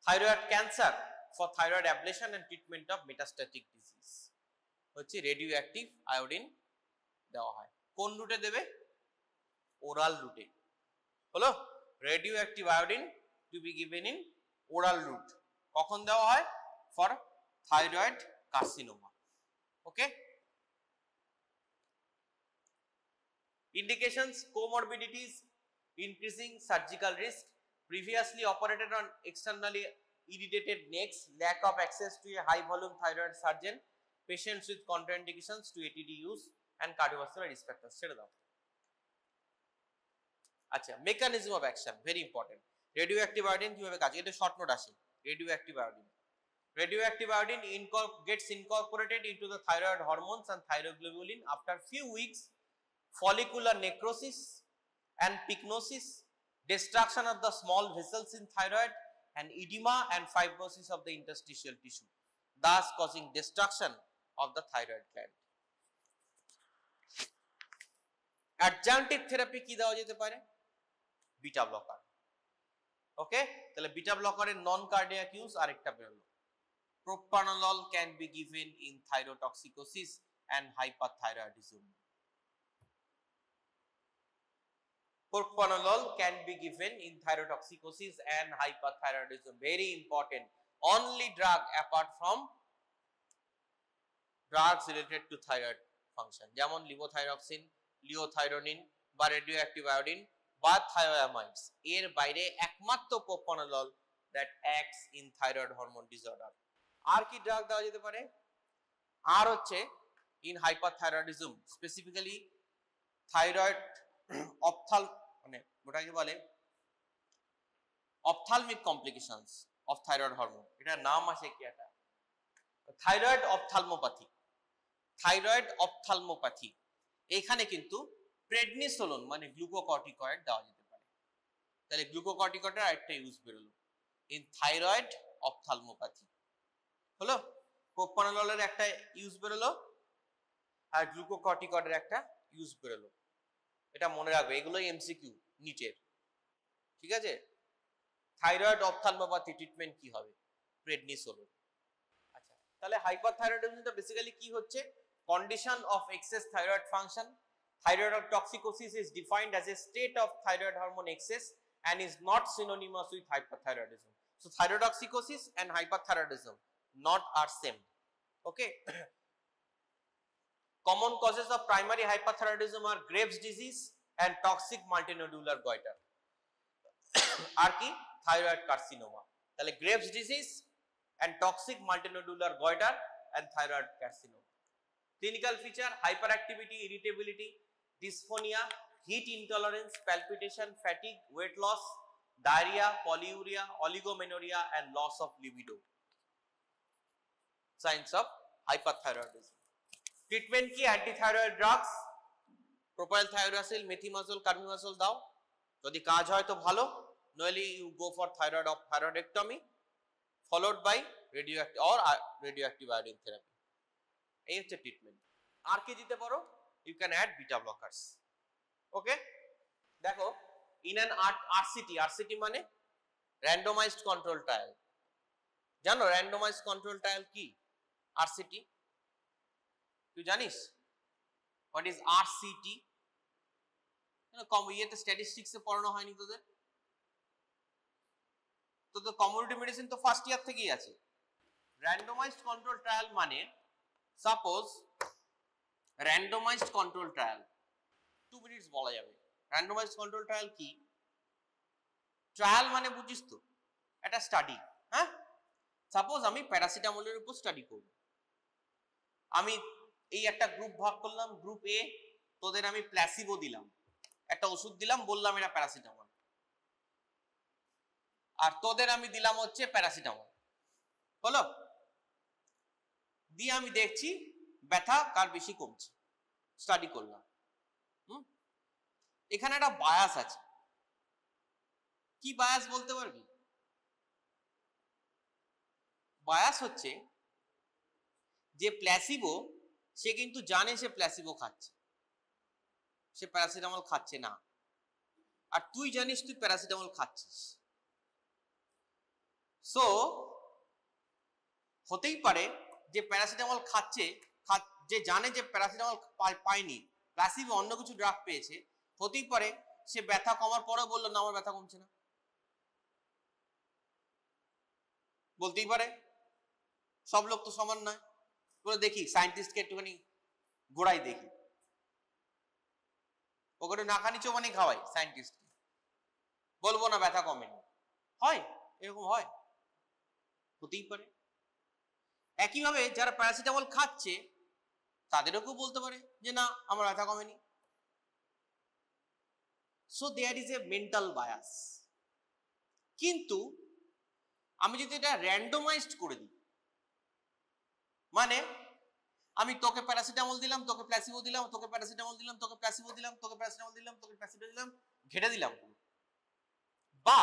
Thyroid cancer, for thyroid ablation and treatment of metastatic disease. হচ্ছে radioactive iodine দেওয়া হয়। কোন রুটে দেবে? Oral রুটে। হলো, radioactive iodine to be given in oral route. কখন দেওয়া হয়? For thyroid carcinoma. Okay, indications: comorbidities, increasing surgical risk, previously operated on externally irritated necks, lack of access to a high volume thyroid surgeon, patients with contraindications to ATD use and cardiovascular risk factors. ছেড়ে দাও। আচ্ছা, mechanism of action very important. Radioactive iodine কিভাবে কাজ? এটা short note আসে। Radioactive iodine gets incorporated into the thyroid hormones and thyroglobulin after few weeks. Follicular necrosis and pycnosis, destruction of the small vessels in thyroid, and edema and fibrosis of the interstitial tissue, thus causing destruction of the thyroid gland. Adjunctive therapy কি দেওয়া যেতে পারে? Beta blocker. Okay, তাহলে beta ব্লকারের non cardiac use আরেকটা বেরোলো। Propranolol can be given in thyrotoxicosis and hyperthyroidism. Propranolol can be given in thyrotoxicosis and hyperthyroidism. Very important. Only drug apart from drugs related to thyroid function, যেমন levothyroxine, liothyronine বা radioactive iodine বা thioamides, এর বাইরে একমাত্র propranolol that acts in thyroid hormone disorder. আর কি drug দেওয়া যেতে পারে? আর হচ্ছে in hyperthyroidism, specifically thyroid মানে ওটাকে বলে ophthalmic complications of thyroid hormone. এটার নাম আছে কি? এটা থাইরয়েড অপথ্যালমোপ্যাথি। থাইরয়েড অপথ্যালমোপ্যাথি, এখানে কিন্তু প্রেডনিসোলোন মানে গ্লুকোকর্টিকয়েড দেওয়া যেতে পারে। তাহলে গ্লুকোকর্টিকয়েডের আরেকটা ইউজ বেরোলো ইন থাইরয়েড অপথ্যালমোপ্যাথি। হলো, প্রোপ্রানোললের একটা ইউজ বেরোলো আর গ্লুকোকর্টিকয়েডের একটা ইউজ বেরোলো। এটা মনে রাখবে, এগুলোই এমসিকিউ নিচের। ঠিক আছে, থাইরয়েড অপথ্যালমোপ্যাথি ট্রিটমেন্ট কি হবে? প্রেডনিসোলোন। আচ্ছা, তাহলে হাইপারথাইরয়েডিজমটা বেসিক্যালি কি হচ্ছে? Condition of excess thyroid function. Thyroid toxicosis is defined as a state of thyroid hormone excess and is not synonymous with hyperthyroidism. So thyrotoxicosis and hyperthyroidism not are same. Okay. Common causes of primary hyperthyroidism are Graves' disease and toxic multinodular goiter. আর কি thyroid carcinoma, তাহলে Graves' disease and toxic multinodular goiter and thyroid carcinoma. Clinical feature: hyperactivity, irritability, dysphonia, heat intolerance, palpitation, fatigue, weight loss, diarrhea, polyuria, oligomenorrhea and loss of libido. Signs of hyperthyroidism. Treatment ki antithyroid drugs, propylthiouracil, methimazole, carbimazole দাও, যদি কাজ হয় তো ভালো, নইলে you go for thyroidectomy followed by radioactive iodine therapy. এই হচ্ছে treatment. আর কি দিতে পারো? You can add beta blockers. Okay, দেখো in an RCT মানে randomized control trial, জানো randomized control trial কি? RCT তুই জানিস? What is RCT? ইয়েতে স্ট্যাটিস্টিক্সে পড়ানো হয়নি তোদের? তো কমিউনিটি মেডিসিন তো ফার্স্ট ইয়ার থেকেই আছে। randomized control trial মানে suppose randomized control trial 2 minutes বলা যাবে। randomized control trial কি? ট্রায়াল মানে বুঝিস তো একটা স্টাডি। হ্যাঁ, সাপোজ আমি প্যারাসিটামলের উপর স্টাডি করব, আমি এই একটা গ্রুপ ভাগ করলাম, গ্রুপ এ তোদের আমি প্ল্যাসিবো দিলাম, একটা ওষুধ দিলাম, বললাম এটা প্যারাসিটামল, আর তোদের আমি দিলাম হচ্ছে প্যারাসিটামল, বলো দিয়ে আমি দেখছি ব্যথা কার বেশি কমছে, স্টাডি করলাম। এখানে একটা বায়াস আছে। কি বায়াস বলতে পারবি? বায়াস হচ্ছে যে প্ল্যাসিবো সে কিন্তু জানে সে প্ল্যাসিবো খাচ্ছে, সে প্যারাসিটামল খাচ্ছে না, আর তুই জানিস তুই প্যারাসিটামল খাচ্ছিস। সো হতেই পারে যে প্যারাসিটামল খাচ্ছে, যে জানে যে প্যারাসিটামল পায়নি, প্ল্যাসিবো অন্য কিছু ড্রাগ পেয়েছে, হতেই পারে সে ব্যথা কমার পরে বললো না আমার ব্যথা কমছে না, বলতেই পারে। সব লোক তো সমান নয়। বলে দেখি সায়েন্টিস্টকে একটুখানি গোড়াই দেখি, ওকে নাকানি চোবানি খাওয়াই সায়েন্টিস্টকে, বলবো না ব্যথা কমেনি। হয়, এরকম হয়, হতেই পারে। একইভাবে যারা প্যারাসিটামল খাচ্ছে তাদেরও কেউ বলতে পারে যে না আমার ব্যথা কমেনি। So there is a mental bias. কিন্তু আমি যদি এটা র্যান্ডমাইজড করে দিই, মানে আমি তোকে প্যারাসিটামল দিলাম, তোকে প্ল্যাসিবো দিলাম, তোকে প্যারাসিটামল দিলাম, তোকে প্ল্যাসিবো দিলাম, তোকে প্যারাসিটামল দিলাম, তোকে প্ল্যাসিবো দিলাম, ঘেটে দিলাম, বা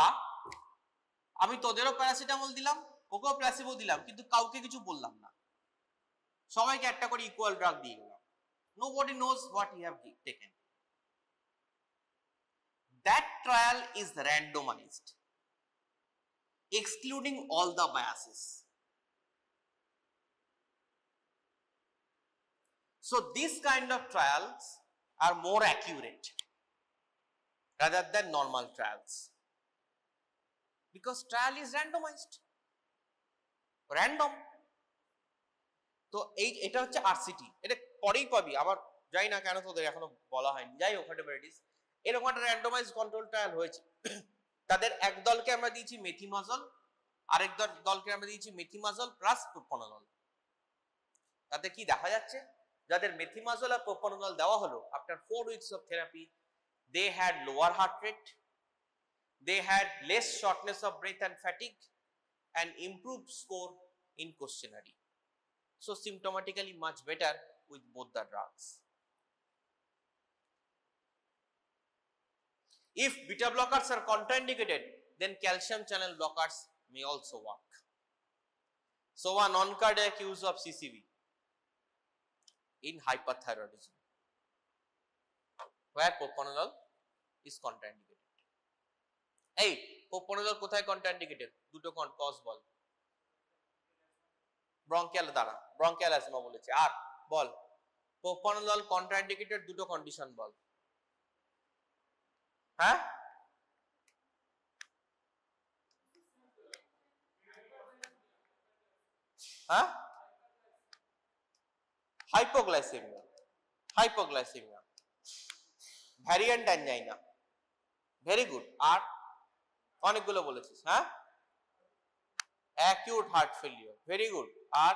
আমি তোদেরও প্যারাসিটামল দিলাম, ওকেও প্ল্যাসিবো দিলাম, কিন্তু কাউকে কিছু বললাম না, সবাইকে একটা করে ইকুয়াল ড্রাগ দিয়ে গেলাম। Nobody knows what you have taken. That trial is randomized, excluding all the biases. So this kind of trials are more accurate rather than normal trials, because trial is randomized, random. তো এটা হচ্ছে RCT, এটা পরেই পাবি, আবার যাই না কেন তোদের এখনো বলা হয়নি, যাই হোক হোয়াটএভার ইট ইজ। এরকম একটা র্যান্ডমাইজড কন্ট্রোল ট্রায়াল হয়েছে। তাদের এক দলকে আমরা দিয়েছি মেথিমাজল, আরেক দলকে আমরা দিয়েছি মেথিমাজল প্লাস প্রোপানল। তাতে কি দেখা যাচ্ছে, যাদের মেথিমাজল আর প্রোপানল দেওয়া হলো, after 4 weeks of therapy they had lower heart rate, they had less shortness of breath and fatigue, and improved score in questionnaire. So symptomatically much better with both the drugs. If beta blockers are contraindicated, then calcium channel blockers may also work. So a non-cardiac use of CCB in hyperthyroidism, where propranolol is contraindicated. Hey, propranolol কোথায় contraindicated? দুটো cause বল। Bronchial দ্বারা, bronchial asthma বলেছে। আর বল propranolol contraindicated দুটো condition বল। হ্যাঁ, হ্যাঁ, hypoglycaemia, hypoglycaemia, variant angina, very good. আর অনেকগুলো বলেছিস। হ্যাঁ, acute heart failure, very good. আর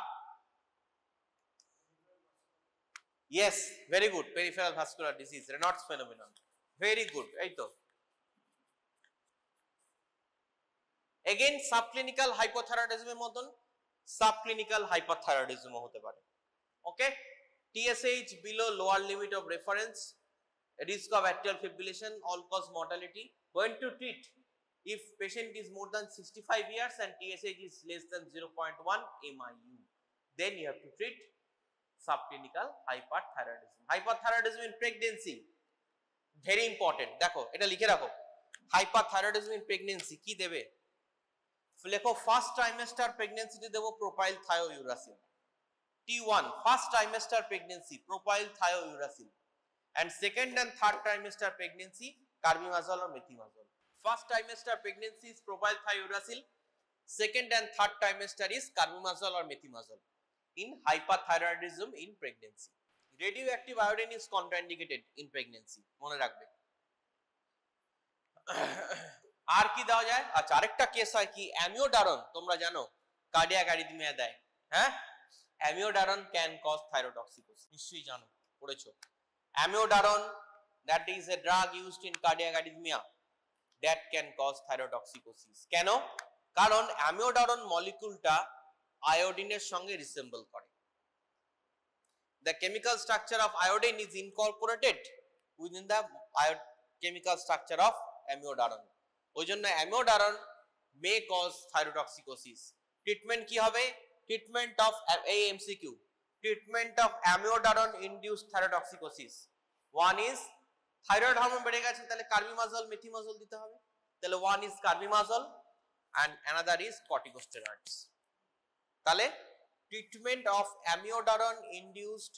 yes, very good, peripheral vascular disease, Raynaud's phenomenon, very good. এই তো এগেইন সাবক্লিনিক্যাল হাইপোথাইরয়েডিজমের মতন সাবক্লিনিক্যাল হাইপারথাইরয়েডিজমও হতে পারে। ওকে, TSH below lower limit of reference, risk of atrial fibrillation, all cause mortality. When to treat? If patient is more than 65 years and TSH is less than 0.1 MIU, then you have to treat subclinical hyperthyroidism. Hyperthyroidism in pregnancy, very important. দেখো এটা লিখে রাখো, hyperthyroidism in pregnancy কি দেবে? লেখো first trimester প্রেগন্যান্সিতে দেবো propyl থায়োইউরাসিল। T1 first trimester pregnancy propyl thiouracil, and second and third trimester pregnancy carbimazole or methimazole. First trimester pregnancy is propyl thiouracil, second and third trimester is carbimazole or methimazole in hyperthyroidism in pregnancy. Radioactive iodine is contraindicated in pregnancy, মনে রাখবে। আর কি দেওয়া যায়? আচ্ছা, আরেকটা case হয় কি, অ্যামিওডারন তোমরা জানো কার্ডিয়াক অ্যারিথমিয়া দেয়। হ্যাঁ, অ্যামিওডারন ক্যান কজ থাইরোটক্সিকোসিস, নিশ্চয়ই জানো, পড়েছো। অ্যামিওডারন, that is a drug used in cardiac arrhythmia that can cause thyrotoxicosis. কেন? কারণ অ্যামিওডারন মলিকিউলটা আয়োডিনের সঙ্গে রিসেম্বল করে। The chemical structure of iodine is incorporated within the chemical structure of amiodarone. ওই জন্য amiodarone may cause thyrotoxicosis. Treatment কি হবে? Treatment of AMCQ, treatment of amiodarone induced thyrotoxicosis. One is thyroid hormone বেড়ে গেছে, তাহলে কার্বিমাজল মেথিমাজল দিতে হবে, তাহলে one is carbimazole and another is corticosteroids. তাহলে treatment of amiodarone induced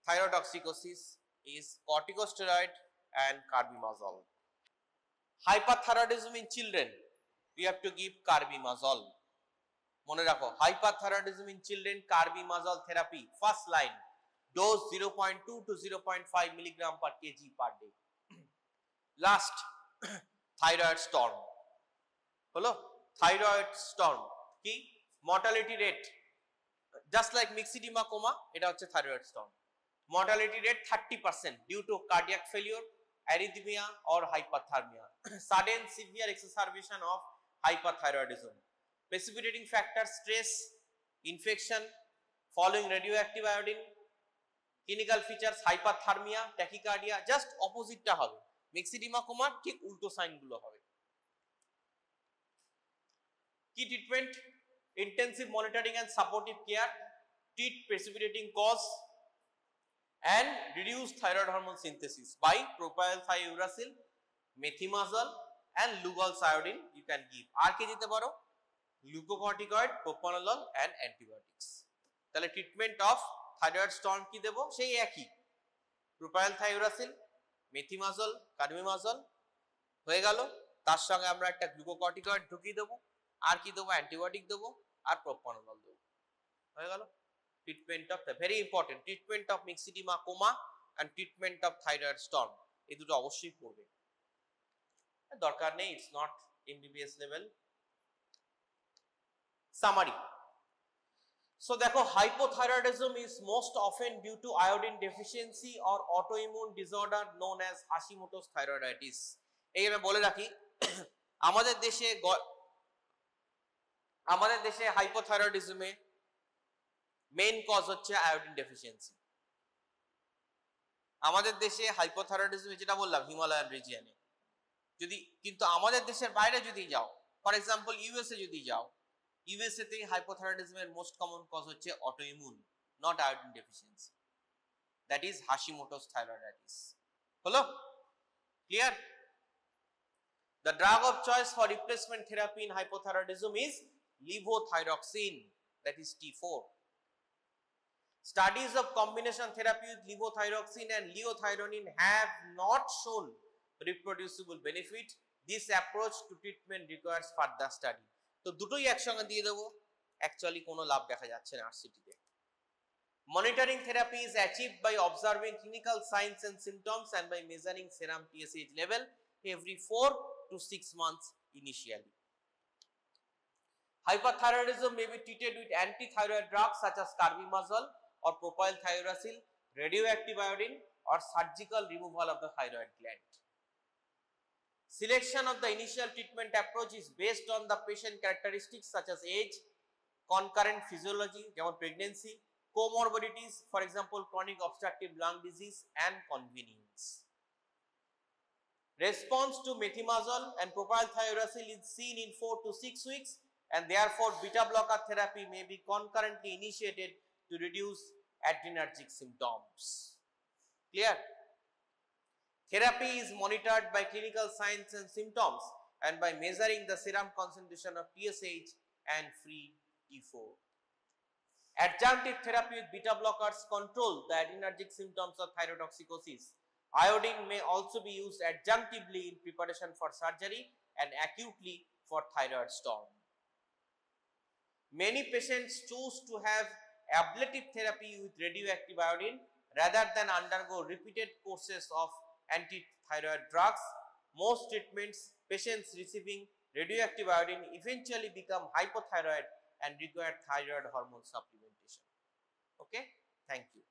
thyrotoxicosis is corticosteroid and carbimazole. Hyperthyroidism in children, we have to give carbimazole. মনে রাখো, hyperthyroidism in children, carbimazole therapy, first line, dose 0.2 to 0.5 milligram per kg per day. Last, thyroid storm হলো, thyroid storm কি? mortality rate just like myxedema coma, এটা হচ্ছে thyroid storm. mortality rate 30% due to cardiac failure, arrhythmia or hyperthermia. Sudden severe exacerbation of hyperthyroidism. Precipitating factor, stress, infection following radioactive iodine. Clinical features, hyperthermia, tachycardia, just opposite টা হবে। myxedema coma ঠিক উল্টো sign গুলো হবে। কি treatment? intensive monitoring and supportive care, treat precipitating cause and reduce thyroid hormone synthesis by propyl thiouracil, methimazole and lugol's iodine you can give. আর কি দিতে পারো? Glucocorticoid, propranolol and antibiotics. তাহলে ট্রিটমেন্ট অফ থাইরয়েড স্টর্ম কি দেব? সেই একই, propyl থাইওরাসিল, মেথিমাজল, কার্বিমাজল হয়ে গেল, তার সঙ্গে আমরা একটা গ্লুকোকর্টিকয়েড ঢুকিয়ে দেবো, আর কি দেবো? অ্যান্টিবায়োটিক দেবো আর প্রোপানোলল দেবো, হয়ে গেল treatment of, very important, treatment of myxoedema coma and treatment of thyroid storm, এই দুটো অবশ্যই পড়বে, দরকার নেই, it's not MBBS level. Summary. So দেখো, hypothyroidism is most often due to iodine deficiency or autoimmune disorder known as Hashimoto's thyroiditis. এই আমি বলে রাখি, আমাদের দেশে হাইপোথাইরয়েডিজমে মেইন কজ হচ্ছে আয়োডিন ডেফিসিয়েন্সি। আমাদের দেশে হাইপোথাইরয়েডিজমে যেটা বললাম হিমালয়ান রিজিয়নে, যদি কিন্তু আমাদের দেশের বাইরে যদি যাও, ফর এক্সাম্পল ইউএসএ যদি যাও, ইউএসএ তে হাইপোথাইরয়েডিজমের মোস্ট কমন কজ হচ্ছে autoimmune, not iodine deficiency, that is Hashimoto's thyroiditis. হলো clear? The drug of choice for replacement therapy in hypothyroidism is levothyroxine, that is T4. Studies of combination therapy with levothyroxine and liothyronine have not shown reproducible benefit. This approach to treatment requires further study. তো দুটোই একসঙ্গে দিয়ে দেবো, actually কোনো লাভ দেখা যাচ্ছে না RCT-তে। Monitoring therapy is achieved by observing clinical signs and symptoms and by measuring serum TSH level every 4 to 6 months initially. Hyperthyroidism may be treated with anti-thyroid drugs such as carbimazole or propylthiouracil, radioactive iodine, or surgical removal of the thyroid gland. Selection of the initial treatment approach is based on the patient characteristics such as age, concurrent physiology, যেমন pregnancy, comorbidities, for example chronic obstructive lung disease, and convenience. Response to methimazole and propylthiouracil is seen in 4 to 6 weeks, and therefore beta blocker therapy may be concurrently initiated to reduce adrenergic symptoms. Clear? Therapy is monitored by clinical signs and symptoms and by measuring the serum concentration of TSH and free T4. Adjunctive therapy with beta blockers control the adrenergic symptoms of thyrotoxicosis. Iodine may also be used adjunctively in preparation for surgery and acutely for thyroid storm. Many patients choose to have ablative therapy with radioactive iodine rather than undergo repeated courses of anti-thyroid drugs. Most treatments, patients receiving radioactive iodine eventually become hypothyroid and require thyroid hormone supplementation. Okay, thank you.